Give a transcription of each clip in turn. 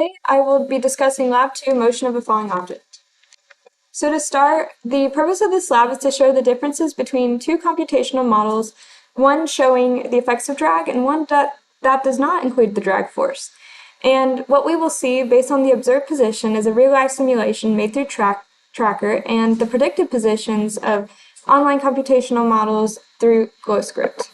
Today I will be discussing Lab 2, Motion of a Falling Object. So to start, the purpose of this lab is to show the differences between two computational models, one showing the effects of drag and one that does not include the drag force. And what we will see based on the observed position is a real-life simulation made through Tracker and the predicted positions of online computational models through GlowScript.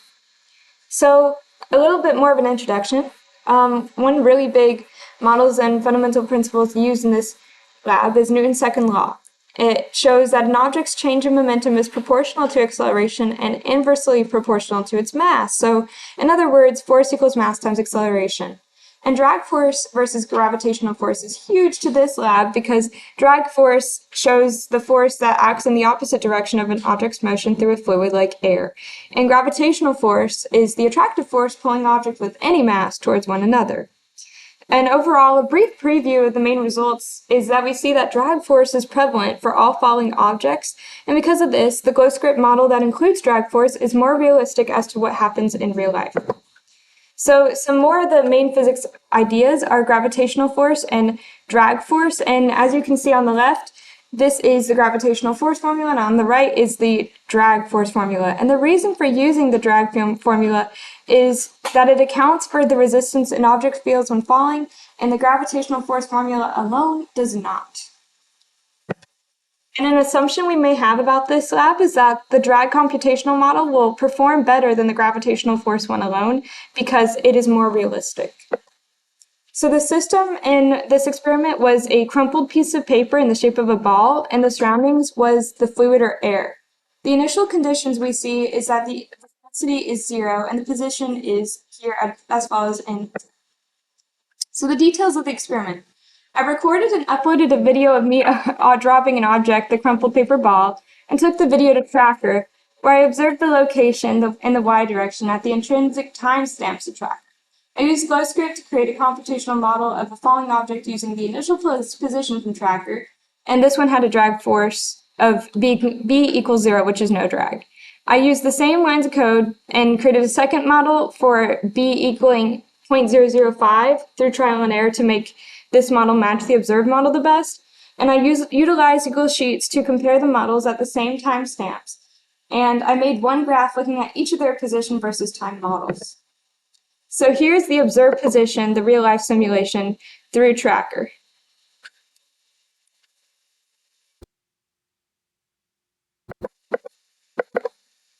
So a little bit more of an introduction. One really big models and fundamental principles used in this lab is Newton's second law. It shows that an object's change in momentum is proportional to acceleration and inversely proportional to its mass. So in other words, force equals mass times acceleration. And drag force versus gravitational force is huge to this lab because drag force shows the force that acts in the opposite direction of an object's motion through a fluid like air. And gravitational force is the attractive force pulling objects with any mass towards one another. And overall, a brief preview of the main results is that we see that drag force is prevalent for all falling objects, and because of this, the GlowScript model that includes drag force is more realistic as to what happens in real life. So some more of the main physics ideas are gravitational force and drag force, and as you can see on the left, this is the gravitational force formula, and on the right is the drag force formula. And the reason for using the drag formula is that it accounts for the resistance an object feels when falling, and the gravitational force formula alone does not. And an assumption we may have about this lab is that the drag computational model will perform better than the gravitational force one alone because it is more realistic. So the system in this experiment was a crumpled piece of paper in the shape of a ball, and the surroundings was the fluid or air. The initial conditions we see is that the velocity is 0 and the position is here as follows in. So the details of the experiment. I recorded and uploaded a video of me dropping an object, the crumpled paper ball, and took the video to Tracker, where I observed the location in the y direction at the intrinsic timestamps of Tracker. I used GlowScript to create a computational model of a falling object using the initial position from Tracker, and this one had a drag force of b equals 0, which is no drag. I used the same lines of code and created a second model for b equaling 0.005 through trial and error to make this model match the observed model the best, and I utilized Google Sheets to compare the models at the same timestamps. And I made one graph looking at each of their position versus time models. So here's the observed position, the real-life simulation through Tracker.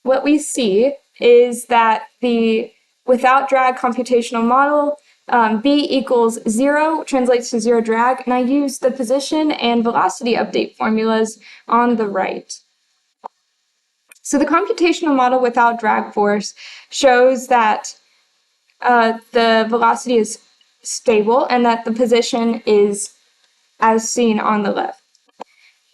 What we see is that the without drag computational model, b equals 0 translates to 0 drag, and I use the position and velocity update formulas on the right. So the computational model without drag force shows that the velocity is stable and that the position is as seen on the left.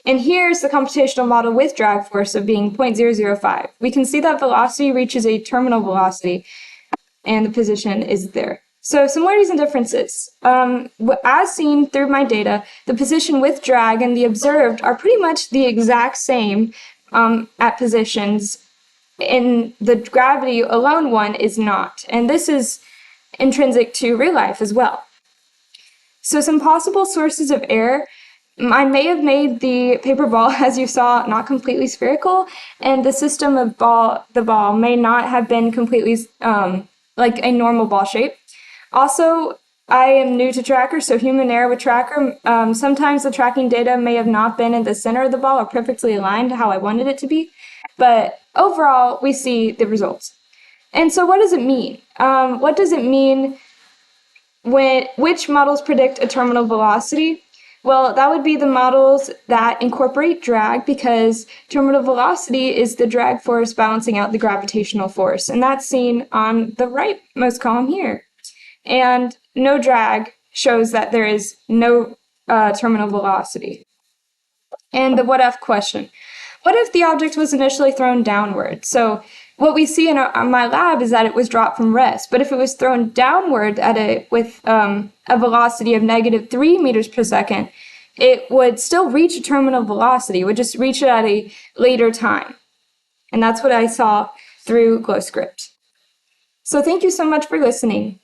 And here's the computational model with drag force of being 0.005. We can see that velocity reaches a terminal velocity and the position is there. So similarities and differences. As seen through my data, the position with drag and the observed are pretty much the exact same at positions. In the gravity alone one is not. And this is intrinsic to real life as well. So some possible sources of error. I may have made the paper ball, as you saw, not completely spherical, and the system of the ball may not have been completely like a normal ball shape. Also, I am new to Tracker, so human error with Tracker. Sometimes the tracking data may have not been in the center of the ball or perfectly aligned to how I wanted it to be, but overall, we see the results. And so what does it mean? What does it mean which models predict a terminal velocity? Well, that would be the models that incorporate drag because terminal velocity is the drag force balancing out the gravitational force, and that's seen on the rightmost column here. And no drag shows that there is no terminal velocity. And the what if question. What if the object was initially thrown downward? So what we see in my lab is that it was dropped from rest, but if it was thrown downward with a velocity of -3 meters per second, it would still reach a terminal velocity. It would just reach it at a later time. And that's what I saw through GlowScript. So thank you so much for listening.